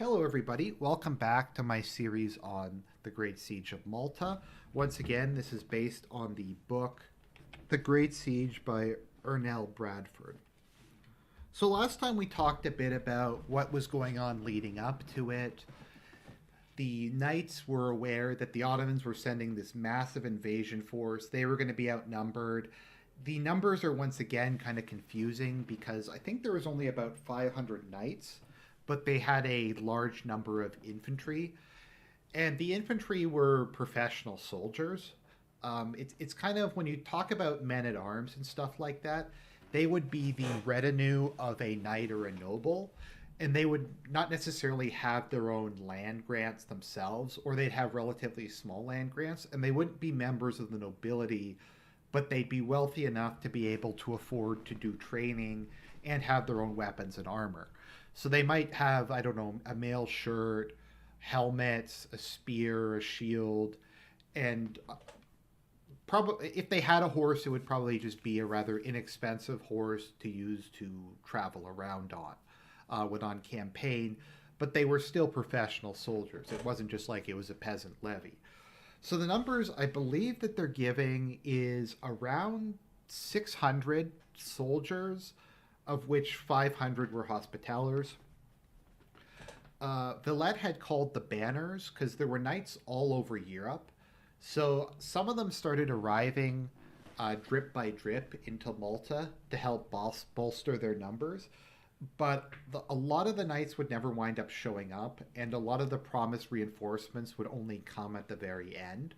Hello, everybody. Welcome back to my series on the Great Siege of Malta. Once again, this is based on the book The Great Siege by Ernell Bradford. So, last time we talked a bit about what was going on leading up to it. The Knights were aware that the Ottomans were sending this massive invasion force. They were going to be outnumbered. The numbers are once again kind of confusing because I think there was only about 500 knights, but they had a large number of infantry. And the infantry were professional soldiers. It's kind of when you talk about men at arms and stuff like that, they would be the retinue of a knight or a noble, and they would not necessarily have their own land grants themselves, or they'd have relatively small land grants, and they wouldn't be members of the nobility, but they'd be wealthy enough to be able to afford to do training and have their own weapons and armor. So they might have, I don't know, a mail shirt, helmets, a spear, a shield, and probably if they had a horse, it would probably just be a rather inexpensive horse to use to travel around on when on campaign. But they were still professional soldiers. It wasn't just like it was a peasant levy. So the numbers I believe that they're giving is around 600 soldiers, of which 500 were hospitallers. Villette had called the banners because there were knights all over Europe. So some of them started arriving drip by drip into Malta to help bolster their numbers. But a lot of the knights would never wind up showing up, and a lot of the promised reinforcements would only come at the very end.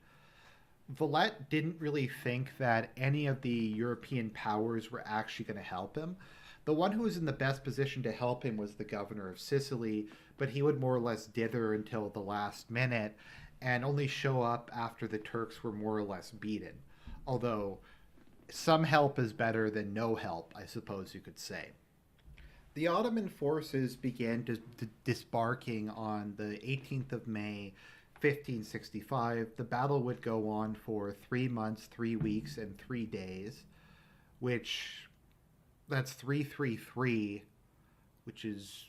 Villette didn't really think that any of the European powers were actually going to help him. The one who was in the best position to help him was the governor of Sicily, but he would more or less dither until the last minute and only show up after the Turks were more or less beaten. Although some help is better than no help, I suppose you could say. The Ottoman forces began disembarking on the 18th of May, 1565. The battle would go on for 3 months, 3 weeks, and 3 days, which that's 333, which is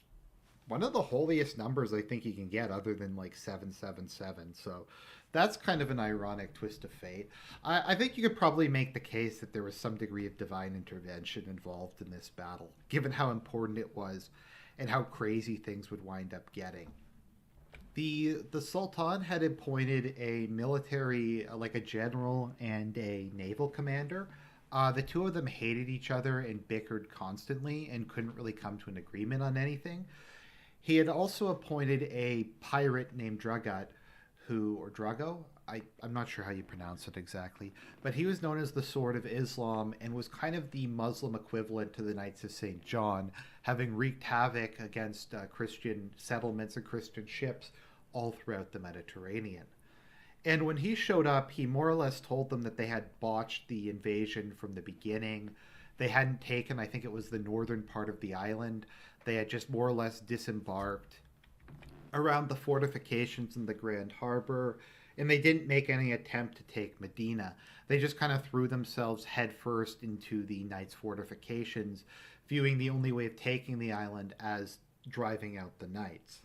one of the holiest numbers I think you can get, other than like 777. So that's kind of an ironic twist of fate. I think you could probably make the case that there was some degree of divine intervention involved in this battle, given how important it was and how crazy things would wind up getting. The Sultan had appointed a military, like a general and a naval commander. The two of them hated each other and bickered constantly and couldn't really come to an agreement on anything. He had also appointed a pirate named Dragut, or Drago, I'm not sure how you pronounce it exactly, but he was known as the Sword of Islam and was kind of the Muslim equivalent to the Knights of St. John, having wreaked havoc against Christian settlements and Christian ships all throughout the Mediterranean. And when he showed up, he more or less told them that they had botched the invasion from the beginning. They hadn't taken, I think it was the northern part of the island. They had just more or less disembarked around the fortifications in the Grand Harbor, and they didn't make any attempt to take Medina. They just kind of threw themselves headfirst into the Knights' fortifications, viewing the only way of taking the island as driving out the Knights.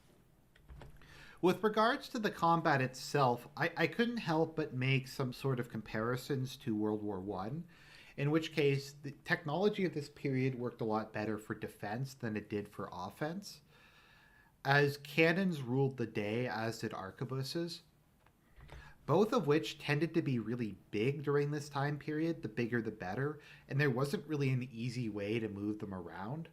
With regards to the combat itself, I couldn't help but make some sort of comparisons to World War One, in which case the technology of this period worked a lot better for defense than it did for offense, as cannons ruled the day, as did arquebuses, both of which tended to be really big during this time period. The bigger the better, and there wasn't really an easy way to move them around.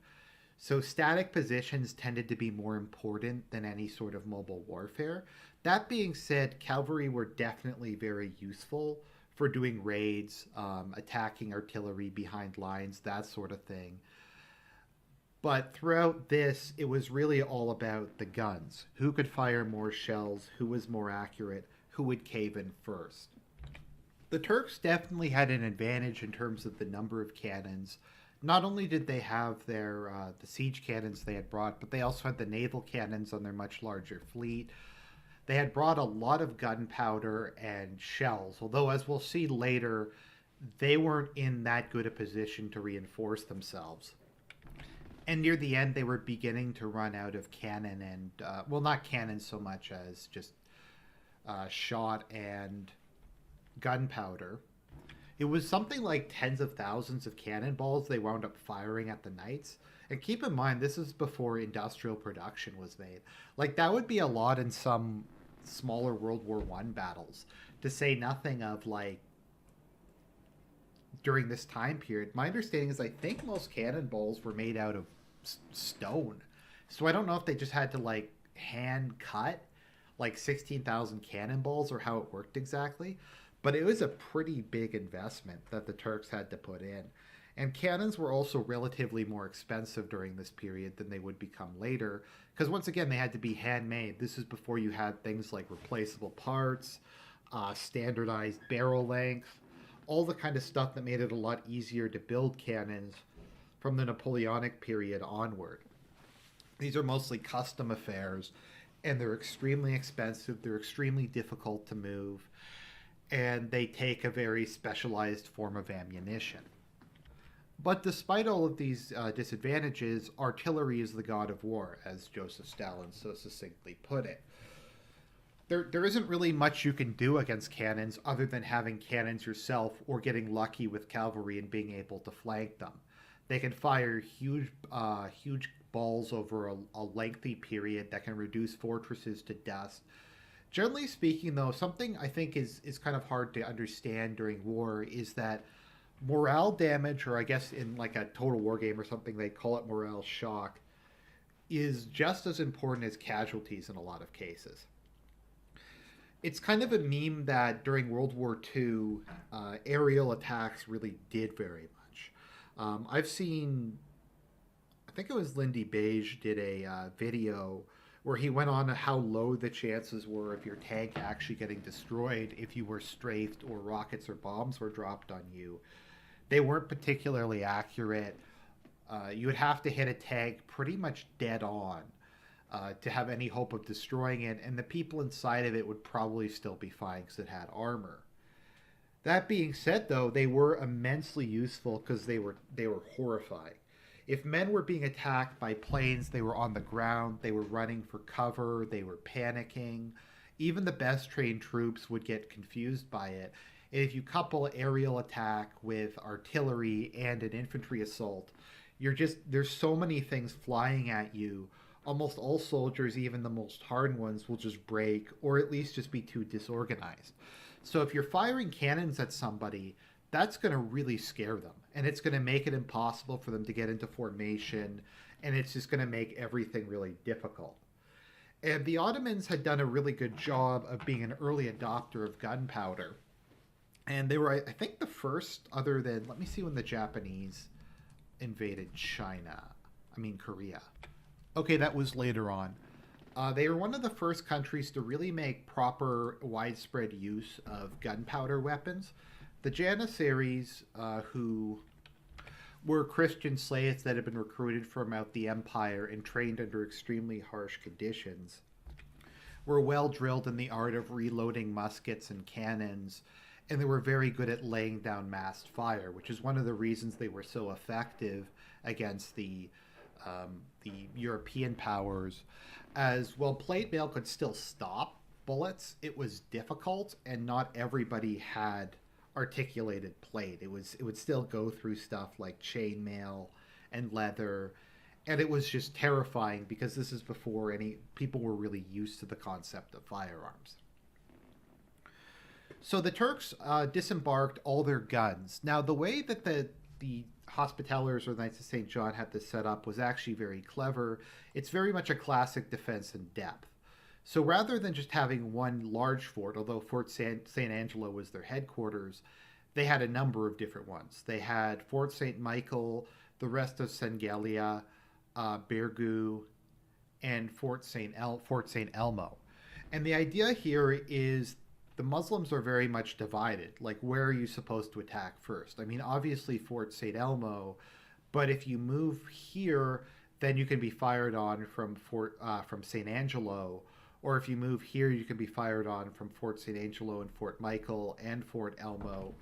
So static positions tended to be more important than any sort of mobile warfare. That being said, cavalry were definitely very useful for doing raids, attacking artillery behind lines, that sort of thing. But throughout this, it was really all about the guns. Who could fire more shells? Who was more accurate? Who would cave in first? The Turks definitely had an advantage in terms of the number of cannons. Not only did they have the siege cannons they had brought, but they also had the naval cannons on their much larger fleet. They had brought a lot of gunpowder and shells, although as we'll see later, they weren't in that good a position to reinforce themselves. And near the end, they were beginning to run out of cannon and, well, not cannon so much as just shot and gunpowder. It was something like tens of thousands of cannonballs they wound up firing at the knights. And keep in mind, this is before industrial production was made. Like, that would be a lot in some smaller World War One battles, to say nothing of, like, during this time period. My understanding is I think most cannonballs were made out of stone. So I don't know if they just had to, like, hand cut like 16,000 cannonballs or how it worked exactly. But it was a pretty big investment that the Turks had to put in. And cannons were also relatively more expensive during this period than they would become later, because once again, they had to be handmade. This is before you had things like replaceable parts, standardized barrel length, all the kind of stuff that made it a lot easier to build cannons from the Napoleonic period onward. These are mostly custom affairs, and they're extremely expensive, they're extremely difficult to move, and they take a very specialized form of ammunition. But despite all of these disadvantages, artillery is the god of war, as Joseph Stalin so succinctly put it. There isn't really much you can do against cannons other than having cannons yourself or getting lucky with cavalry and being able to flank them. They can fire huge balls over a lengthy period that can reduce fortresses to dust. Generally speaking, though, something I think is kind of hard to understand during war is that morale damage, or I guess in like a total war game or something, they call it morale shock, is just as important as casualties in a lot of cases. It's kind of a meme that during World War II, aerial attacks really did very much. I've seen, I think it was Lindy Beige did a video where he went on to how low the chances were of your tank actually getting destroyed if you were strafed or rockets or bombs were dropped on you. They weren't particularly accurate. You would have to hit a tank pretty much dead on to have any hope of destroying it, and the people inside of it would probably still be fine because it had armor. That being said, though, they were immensely useful because they were horrifying. If men were being attacked by planes, they were on the ground, they were running for cover, they were panicking. Even the best trained troops would get confused by it. And if you couple aerial attack with artillery and an infantry assault, there's so many things flying at you. Almost all soldiers, even the most hardened ones, will just break or at least just be too disorganized. So if you're firing cannons at somebody, that's going to really scare them. And it's going to make it impossible for them to get into formation. And it's just going to make everything really difficult. And the Ottomans had done a really good job of being an early adopter of gunpowder. And they were, I think, the first, other than, let me see when the Japanese invaded Korea. Okay, that was later on. They were one of the first countries to really make proper widespread use of gunpowder weapons. The Janissaries, who were Christian slaves that had been recruited from out the empire and trained under extremely harsh conditions, were well drilled in the art of reloading muskets and cannons, and they were very good at laying down massed fire, which is one of the reasons they were so effective against the European powers. As well, plate mail could still stop bullets. It was difficult, and not everybody had articulated plate. It would still go through stuff like chainmail and leather, and it was just terrifying because this is before any people were really used to the concept of firearms. So the Turks disembarked all their guns. Now, the way that the Hospitallers or the Knights of St. John had this set up was actually very clever. It's very much a classic defense in depth. So rather than just having one large fort, although Fort St. Angelo was their headquarters, they had a number of different ones. They had Fort St. Michael, the rest of Sengalia, Birgu, and Fort St. Elmo. And the idea here is the Muslims are very much divided. Like, where are you supposed to attack first? I mean, obviously Fort St. Elmo, but if you move here, then you can be fired on from St. Angelo, or if you move here, you can be fired on from Fort St. Angelo and Fort Michael and Fort Elmo.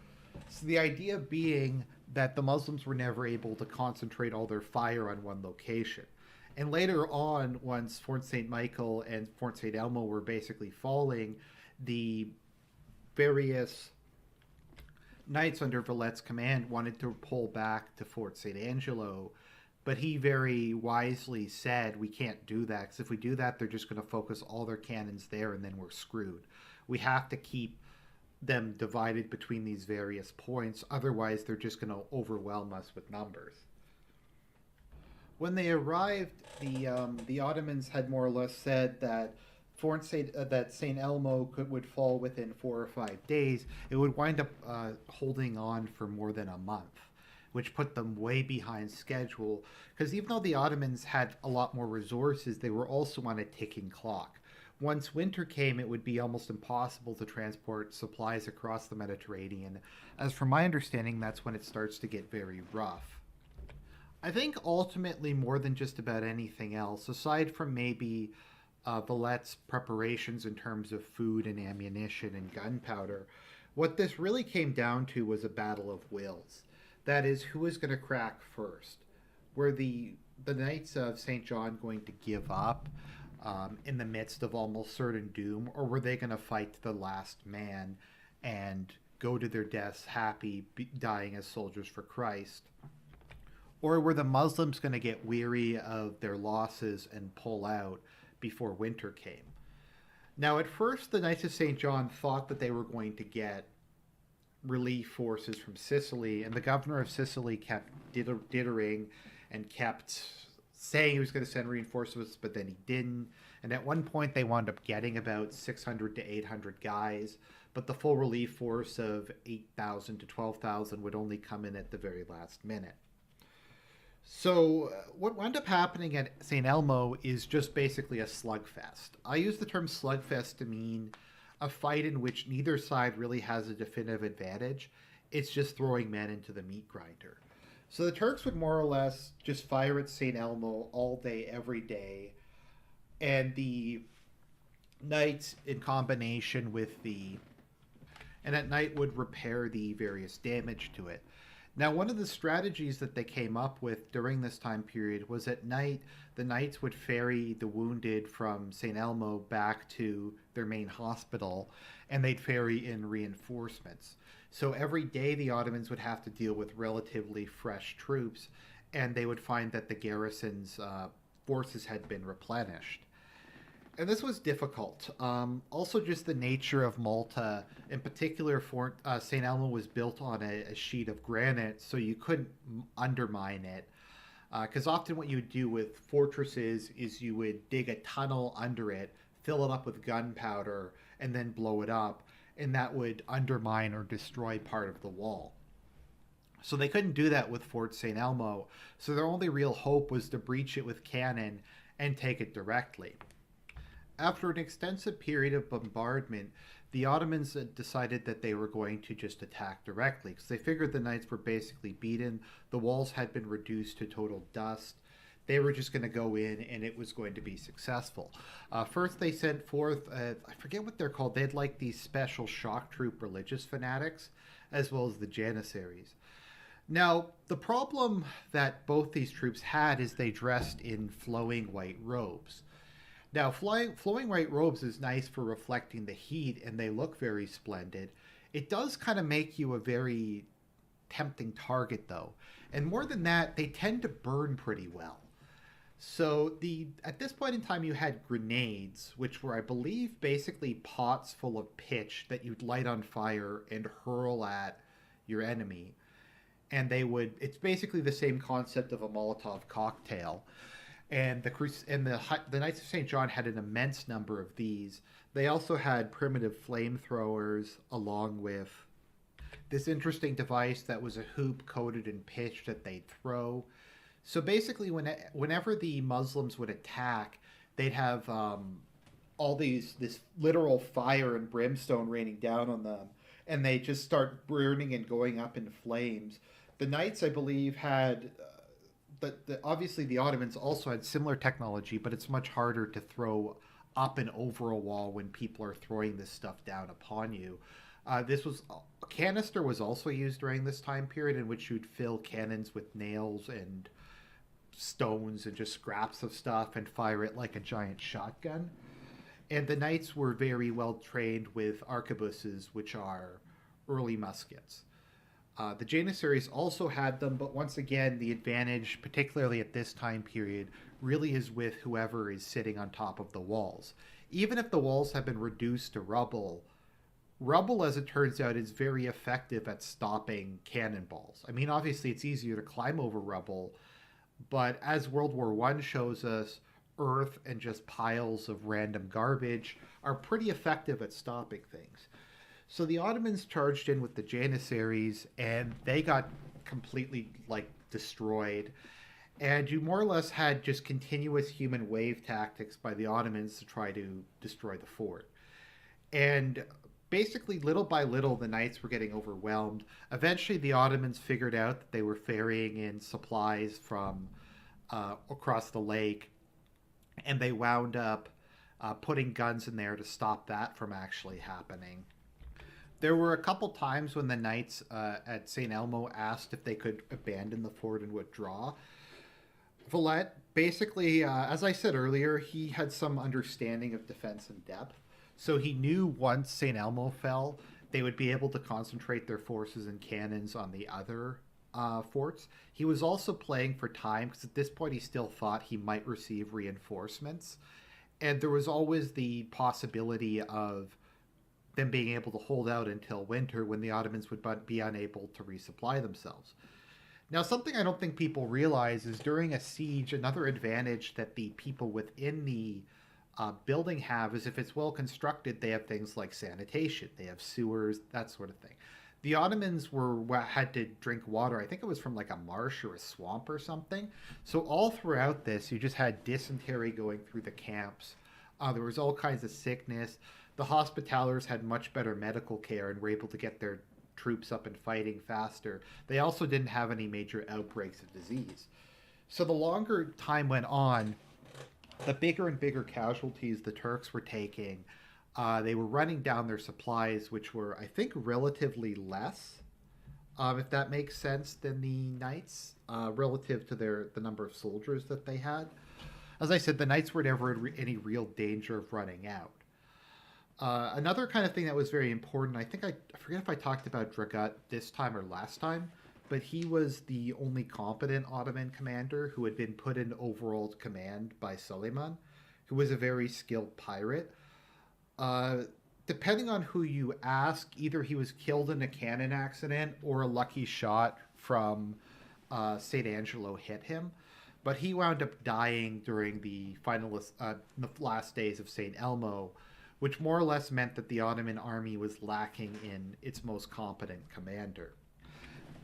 So the idea being that the Muslims were never able to concentrate all their fire on one location. And later on, once Fort St. Michael and Fort St. Elmo were basically falling, the various knights under Vilette's command wanted to pull back to Fort St. Angelo, but he very wisely said, we can't do that, because if we do that, they're just going to focus all their cannons there, and then we're screwed. We have to keep them divided between these various points, otherwise they're just going to overwhelm us with numbers. When they arrived, the Ottomans had more or less said that that Saint Elmo would fall within 4 or 5 days. It would wind up holding on for more than a month, which put them way behind schedule. Because even though the Ottomans had a lot more resources, they were also on a ticking clock. Once winter came, it would be almost impossible to transport supplies across the Mediterranean, as from my understanding, that's when it starts to get very rough. I think ultimately, more than just about anything else, aside from maybe Vilette's preparations in terms of food and ammunition and gunpowder, what this really came down to was a battle of wills. That is, who was going to crack first? Were the Knights of St. John going to give up in the midst of almost certain doom, or were they going to fight to the last man and go to their deaths happy, dying as soldiers for Christ? Or were the Muslims going to get weary of their losses and pull out before winter came? Now, at first, the Knights of St. John thought that they were going to get relief forces from Sicily, and the governor of Sicily kept dithering and kept saying he was going to send reinforcements, but then he didn't. And at one point, they wound up getting about 600 to 800 guys, but the full relief force of 8,000 to 12,000 would only come in at the very last minute. So what wound up happening at St. Elmo is just basically a slugfest. I use the term slugfest to mean a fight in which neither side really has a definitive advantage. It's just throwing men into the meat grinder. So the Turks would more or less just fire at St. Elmo all day, every day. And the Knights, in combination with and at night would repair the various damage to it. Now, one of the strategies that they came up with during this time period was at night, the Knights would ferry the wounded from St. Elmo back to their main hospital, and they'd ferry in reinforcements. So every day the Ottomans would have to deal with relatively fresh troops, and they would find that the garrison's forces had been replenished. And this was difficult. Also, just the nature of Malta, in particular, St. Elmo was built on a sheet of granite, so you couldn't undermine it. Because often what you would do with fortresses is you would dig a tunnel under it, fill it up with gunpowder, and then blow it up, and that would undermine or destroy part of the wall. So they couldn't do that with Fort St. Elmo, so their only real hope was to breach it with cannon and take it directly. After an extensive period of bombardment, the Ottomans decided that they were going to just attack directly, because they figured the Knights were basically beaten, the walls had been reduced to total dust, they were just going to go in and it was going to be successful. First they sent forth, I forget what they're called, they had like these special shock troop religious fanatics, as well as the Janissaries. Now, the problem that both these troops had is they dressed in flowing white robes. Now, flowing white robes is nice for reflecting the heat, and they look very splendid. It does kind of make you a very tempting target, though. And more than that, they tend to burn pretty well. So at this point in time, you had grenades, which were, I believe, basically pots full of pitch that you'd light on fire and hurl at your enemy. And it's basically the same concept of a Molotov cocktail. And the Knights of St. John had an immense number of these. They also had primitive flamethrowers, along with this interesting device that was a hoop coated in pitch that they'd throw. So basically, whenever the Muslims would attack, they'd have all this literal fire and brimstone raining down on them, and they just start burning and going up in flames. The Knights, I believe, had... obviously the Ottomans also had similar technology, but it's much harder to throw up and over a wall when people are throwing this stuff down upon you. This was canister was also used during this time period in which you'd fill cannons with nails and stones and just scraps of stuff and fire it like a giant shotgun. And the knights were very well trained with arquebuses, which are early muskets. The Janissaries also had them, but once again, the advantage, particularly at this time period, really is with whoever is sitting on top of the walls. Even if the walls have been reduced to rubble, rubble, as it turns out, is very effective at stopping cannonballs. I mean, obviously, it's easier to climb over rubble, but as World War One shows us, earth and just piles of random garbage are pretty effective at stopping things. So the Ottomans charged in with the Janissaries, and they got completely like destroyed. And you more or less had just continuous human wave tactics by the Ottomans to try to destroy the fort. And basically, little by little, the knights were getting overwhelmed. Eventually, the Ottomans figured out that they were ferrying in supplies from across the lake, and they wound up putting guns in there to stop that from actually happening. There were a couple times when the knights at St. Elmo asked if they could abandon the fort and withdraw. Villette, basically, as I said earlier, he had some understanding of defense and depth. So he knew once St. Elmo fell, they would be able to concentrate their forces and cannons on the other forts. He was also playing for time because at this point he still thought he might receive reinforcements. And there was always the possibility of them being able to hold out until winter when the Ottomans would be unable to resupply themselves. Now, something I don't think people realize is during a siege, another advantage that the people within the building have is if it's well constructed, they have things like sanitation, they have sewers, that sort of thing. The Ottomans had to drink water. I think it was from like a marsh or a swamp or something. So all throughout this, you just had dysentery going through the camps. There was all kinds of sickness. The Hospitallers had much better medical care and were able to get their troops up and fighting faster. They also didn't have any major outbreaks of disease. So the longer time went on, the bigger and bigger casualties the Turks were taking. They were running down their supplies, which were, I think, relatively less, if that makes sense, than the Knights, relative to the number of soldiers that they had. As I said, the Knights were never in any real danger of running out. Another kind of thing that was very important, I forget if I talked about Dragut this time or last time, but he was the only competent Ottoman commander who had been put in overall command by Suleiman, who was a very skilled pirate. Depending on who you ask, either he was killed in a cannon accident or a lucky shot from St. Angelo hit him. But he wound up dying during the last days of St. Elmo, which more or less meant that the Ottoman army was lacking in its most competent commander.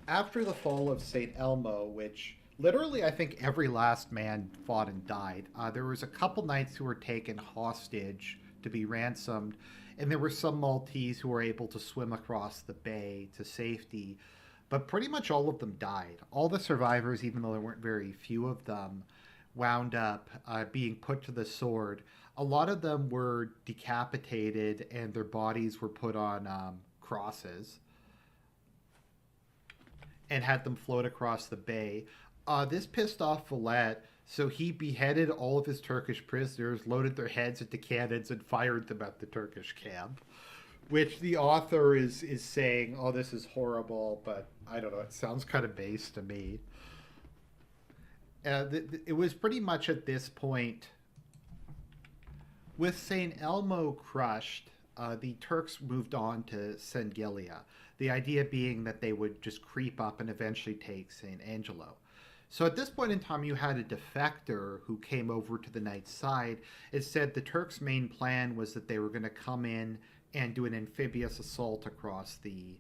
After the fall of St. Elmo, which literally I think every last man fought and died, there was a couple knights who were taken hostage to be ransomed, and there were some Maltese who were able to swim across the bay to safety, but pretty much all of them died. All the survivors, even though there weren't very few of them, wound up being put to the sword. A lot of them were decapitated and their bodies were put on crosses and had them float across the bay. This pissed off Villette, so he beheaded all of his Turkish prisoners, loaded their heads into cannons, and fired them at the Turkish camp. Which the author is saying, oh, this is horrible, but I don't know, it sounds kind of base to me. It was pretty much at this point, with St. Elmo crushed, the Turks moved on to Senghilia, the idea being that they would just creep up and eventually take St. Angelo. So at this point in time, you had a defector who came over to the Knights' side. It said the Turks' main plan was that they were going to come in and do an amphibious assault across the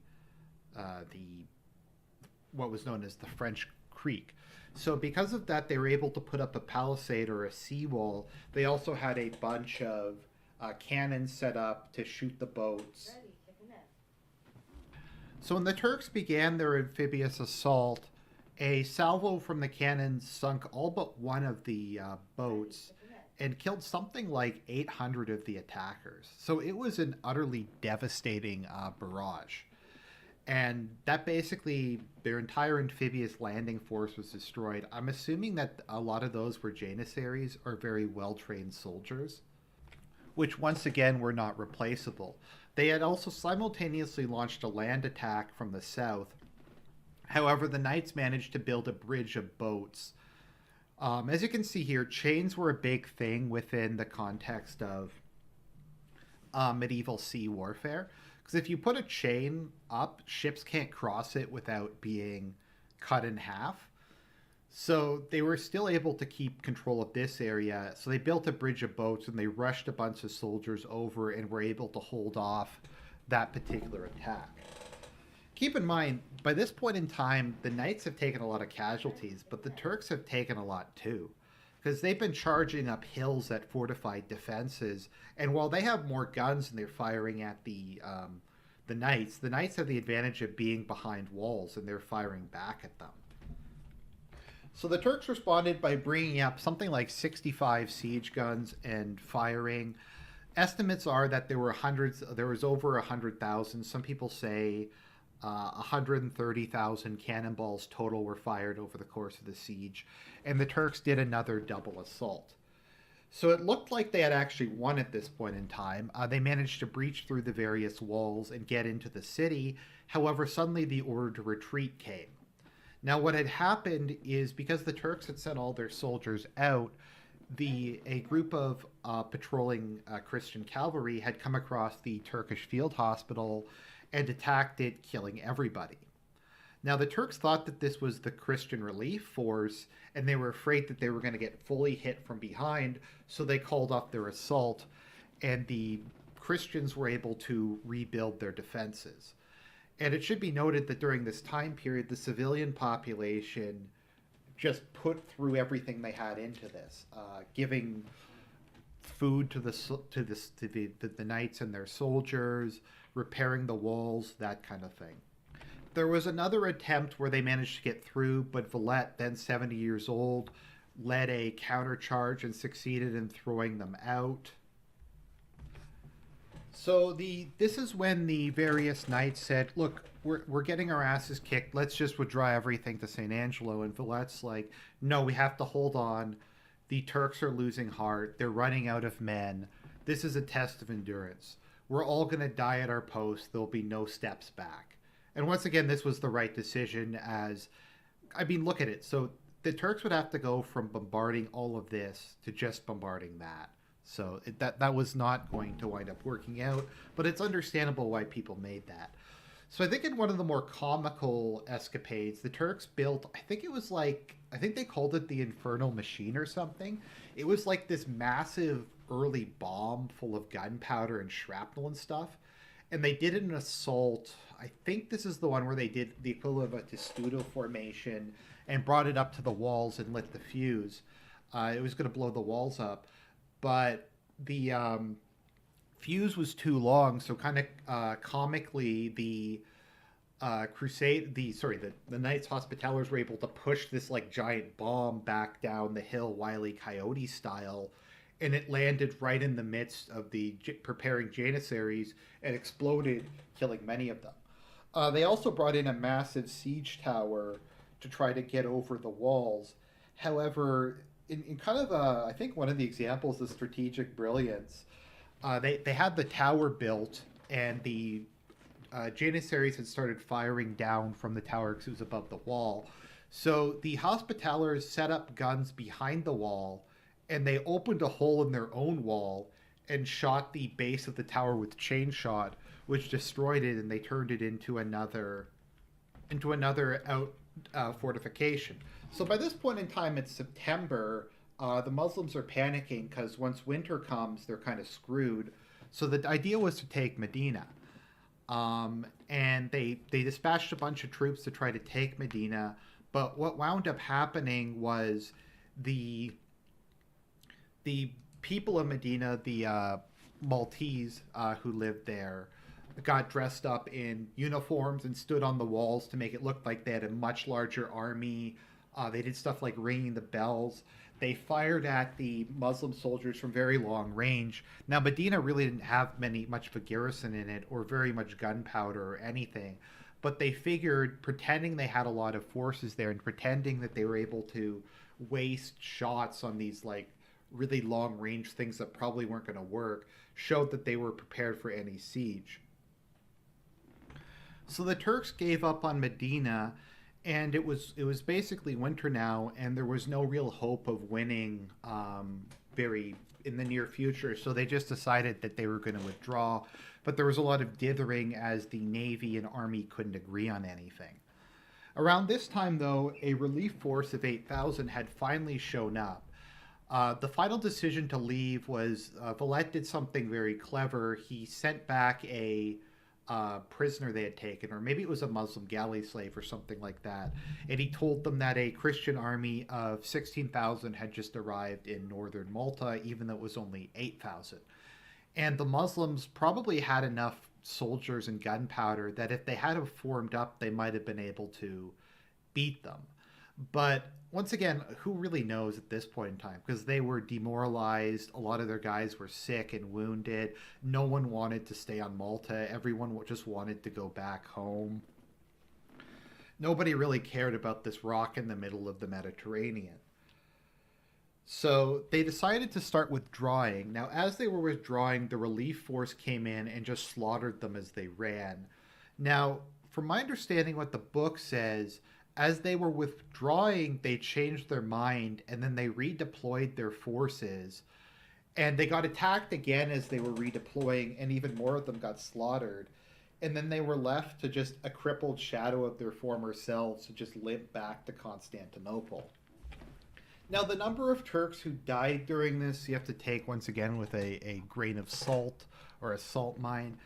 what was known as the French Creek. So because of that, they were able to put up a palisade or a seawall. They also had a bunch of cannons set up to shoot the boats. So when the Turks began their amphibious assault, a salvo from the cannons sunk all but one of the boats, and killed something like 800 of the attackers. So it was an utterly devastating barrage. And that basically, their entire amphibious landing force was destroyed. I'm assuming that a lot of those were Janissaries or very well trained soldiers, which once again were not replaceable. They had also simultaneously launched a land attack from the south. However, the knights managed to build a bridge of boats. As you can see here, chains were a big thing within the context of medieval sea warfare. Because if you put a chain up, ships can't cross it without being cut in half. So they were still able to keep control of this area. So they built a bridge of boats and they rushed a bunch of soldiers over and were able to hold off that particular attack. Keep in mind, by this point in time, the knights have taken a lot of casualties, but the Turks have taken a lot too. Because they've been charging up hills at fortified defenses, and while they have more guns and they're firing at the knights have the advantage of being behind walls and they're firing back at them. So the Turks responded by bringing up something like 65 siege guns and firing. Estimates are that there was over 100,000. Some people say 130,000 cannonballs total were fired over the course of the siege, and the Turks did another double assault. So it looked like they had actually won at this point in time. They managed to breach through the various walls and get into the city. However, suddenly the order to retreat came. Now, what had happened is because the Turks had sent all their soldiers out, a group of patrolling Christian cavalry had come across the Turkish field hospital and attacked it, killing everybody. Now, the Turks thought that this was the Christian relief force, and they were afraid that they were going to get fully hit from behind, so they called off their assault, and the Christians were able to rebuild their defenses. And it should be noted that during this time period, the civilian population just put through everything they had into this, giving food to the knights and their soldiers, repairing the walls, that kind of thing. There was another attempt where they managed to get through, but Valette, then 70 years old, led a countercharge and succeeded in throwing them out. So this is when the various knights said, look, we're getting our asses kicked. Let's just withdraw everything to St. Angelo. And Valette's like, no, we have to hold on. The Turks are losing heart. They're running out of men. This is a test of endurance. We're all going to die at our post. There'll be no steps back. And once again, this was the right decision look at it. So the Turks would have to go from bombarding all of this to just bombarding that. So that was not going to wind up working out, but it's understandable why people made that. So I think in one of the more comical escapades, the Turks built, I think they called it the Infernal Machine or something. It was like this massive early bomb full of gunpowder and shrapnel and stuff. And they did an assault. I think this is the one where they did the equivalent of a testudo formation and brought it up to the walls and lit the fuse. It was going to blow the walls up. But the fuse was too long, so kind of comically, the Knights Hospitallers were able to push this like giant bomb back down the hill, Wile E. Coyote style, and it landed right in the midst of the preparing Janissaries and exploded, killing many of them. They also brought in a massive siege tower to try to get over the walls. However, in kind of I think one of the examples of strategic brilliance, they had the tower built, and the Janissaries had started firing down from the tower because it was above the wall. So the Hospitallers set up guns behind the wall, and they opened a hole in their own wall and shot the base of the tower with chain shot, which destroyed it, and they turned it into another fortification. So by this point in time, it's September. The Muslims are panicking because once winter comes, they're kind of screwed. So the idea was to take Medina. And they dispatched a bunch of troops to try to take Medina. But what wound up happening was the people of Medina, the Maltese who lived there, got dressed up in uniforms and stood on the walls to make it look like they had a much larger army They did stuff like ringing the bells. They fired at the Muslim soldiers from very long range. Now, Medina really didn't have much of a garrison in it, or very much gunpowder or anything. But they figured, pretending they had a lot of forces there, and pretending that they were able to waste shots on these like really long range things that probably weren't going to work, showed that they were prepared for any siege. So the Turks gave up on Medina, and it was basically winter now, and there was no real hope of winning very in the near future. So they just decided that they were going to withdraw. But there was a lot of dithering as the navy and army couldn't agree on anything. Around this time, though, a relief force of 8,000 had finally shown up. The final decision to leave was Valette did something very clever. He sent back a prisoner they had taken, or maybe it was a Muslim galley slave or something like that. And he told them that a Christian army of 16,000 had just arrived in northern Malta, even though it was only 8,000. And the Muslims probably had enough soldiers and gunpowder that if they had have formed up, they might have been able to beat them. But once again, who really knows at this point in time? Because they were demoralized. A lot of their guys were sick and wounded. No one wanted to stay on Malta. Everyone just wanted to go back home. Nobody really cared about this rock in the middle of the Mediterranean. So they decided to start withdrawing. Now, as they were withdrawing, the relief force came in and just slaughtered them as they ran. Now, from my understanding, what the book says, as they were withdrawing, they changed their mind and then they redeployed their forces. And they got attacked again as they were redeploying, and even more of them got slaughtered. And then they were left to just a crippled shadow of their former selves to just limp back to Constantinople. Now, the number of Turks who died during this, you have to take once again with a grain of salt or a salt mine.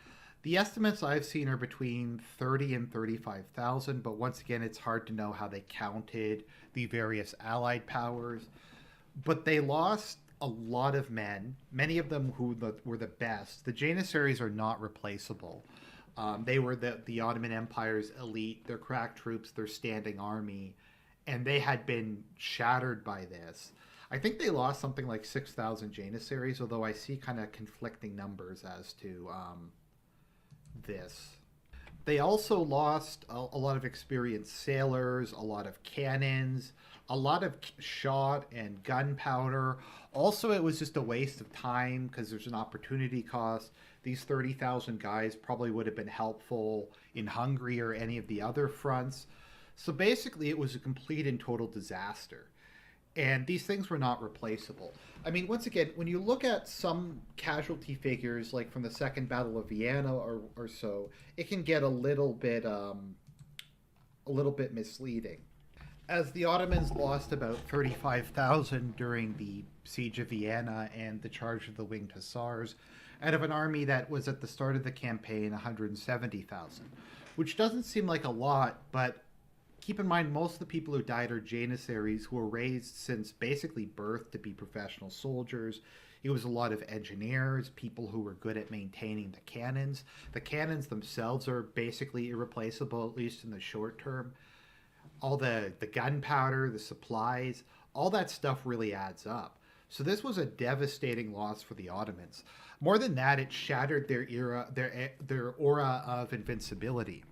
The estimates I've seen are between 30 and 35,000, but once again, it's hard to know how they counted the various allied powers. But they lost a lot of men, many of them who were the best. The Janissaries are not replaceable. They were the Ottoman Empire's elite, their crack troops, their standing army, and they had been shattered by this. I think they lost something like 6,000 Janissaries, although I see kind of conflicting numbers as to this. They also lost a lot of experienced sailors, a lot of cannons, a lot of shot and gunpowder. Also, it was just a waste of time because there's an opportunity cost. These 30,000 guys probably would have been helpful in Hungary or any of the other fronts. So basically, it was a complete and total disaster. And these things were not replaceable. I mean, once again, when you look at some casualty figures, like from the Second Battle of Vienna or so, it can get a little bit misleading. As the Ottomans lost about 35,000 during the siege of Vienna and the charge of the Winged Hussars, out of an army that was at the start of the campaign 170,000, which doesn't seem like a lot, but keep in mind, most of the people who died are Janissaries who were raised since basically birth to be professional soldiers. It was a lot of engineers, people who were good at maintaining the cannons. The cannons themselves are basically irreplaceable, at least in the short term. All the gunpowder, the supplies, all that stuff really adds up. So this was a devastating loss for the Ottomans. More than that, it shattered their aura of invincibility.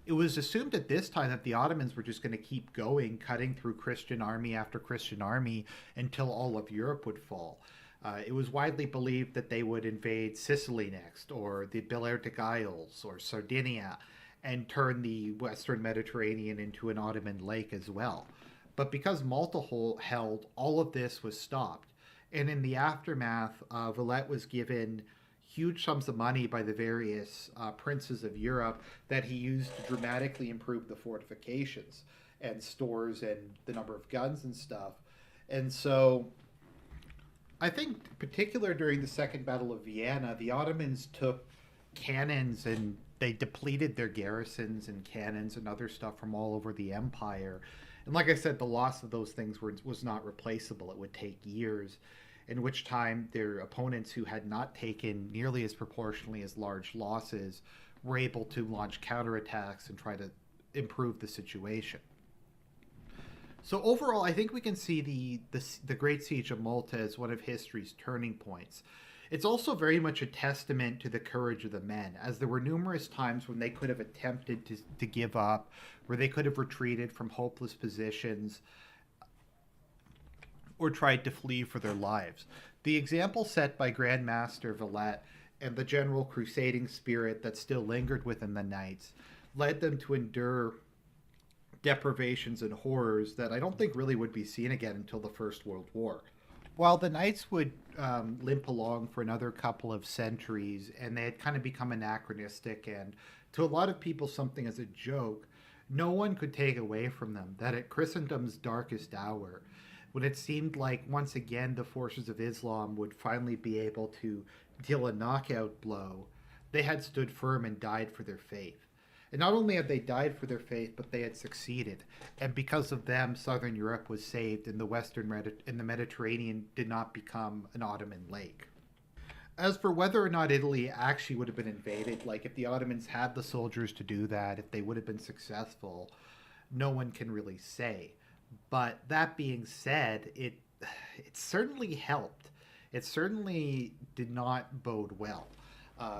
It was assumed at this time that the Ottomans were just going to keep going, cutting through Christian army after Christian army until all of Europe would fall. It was widely believed that they would invade Sicily next, or the Balearic Isles, or Sardinia, and turn the Western Mediterranean into an Ottoman lake as well. But because Malta held, all of this was stopped. And in the aftermath, Valette was given huge sums of money by the various princes of Europe that he used to dramatically improve the fortifications and stores and the number of guns and stuff. And so I think particular during the Second Battle of Vienna, the Ottomans took cannons and they depleted their garrisons and cannons and other stuff from all over the empire. And like I said, the loss of those things was not replaceable. It would take years, in which time their opponents who had not taken nearly as proportionally as large losses were able to launch counterattacks and try to improve the situation. So overall, I think we can see the Great Siege of Malta as one of history's turning points. It's also very much a testament to the courage of the men, as there were numerous times when they could have attempted to give up, where they could have retreated from hopeless positions, or tried to flee for their lives. The example set by Grand Master Villette and the general crusading spirit that still lingered within the knights led them to endure deprivations and horrors that I don't think really would be seen again until the First World War. While the knights would limp along for another couple of centuries, and they had kind of become anachronistic and to a lot of people something as a joke, no one could take away from them that at Christendom's darkest hour, when it seemed like once again the forces of Islam would finally be able to deal a knockout blow, they had stood firm and died for their faith. And not only had they died for their faith, but they had succeeded. And because of them, Southern Europe was saved, and the Mediterranean did not become an Ottoman lake. As for whether or not Italy actually would have been invaded, like if the Ottomans had the soldiers to do that, if they would have been successful, no one can really say. But that being said, it certainly helped. It certainly did not bode well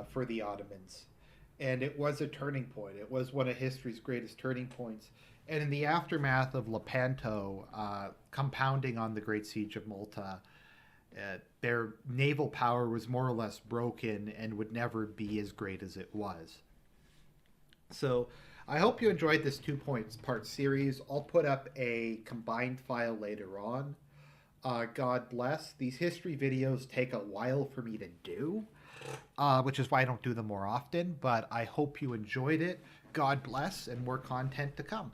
for the Ottomans. And it was a turning point. It was one of history's greatest turning points. And in the aftermath of Lepanto, compounding on the Great Siege of Malta, their naval power was more or less broken and would never be as great as it was. So I hope you enjoyed this two-part series. I'll put up a combined file later on. God bless. These history videos take a while for me to do, which is why I don't do them more often, but I hope you enjoyed it. God bless, and more content to come.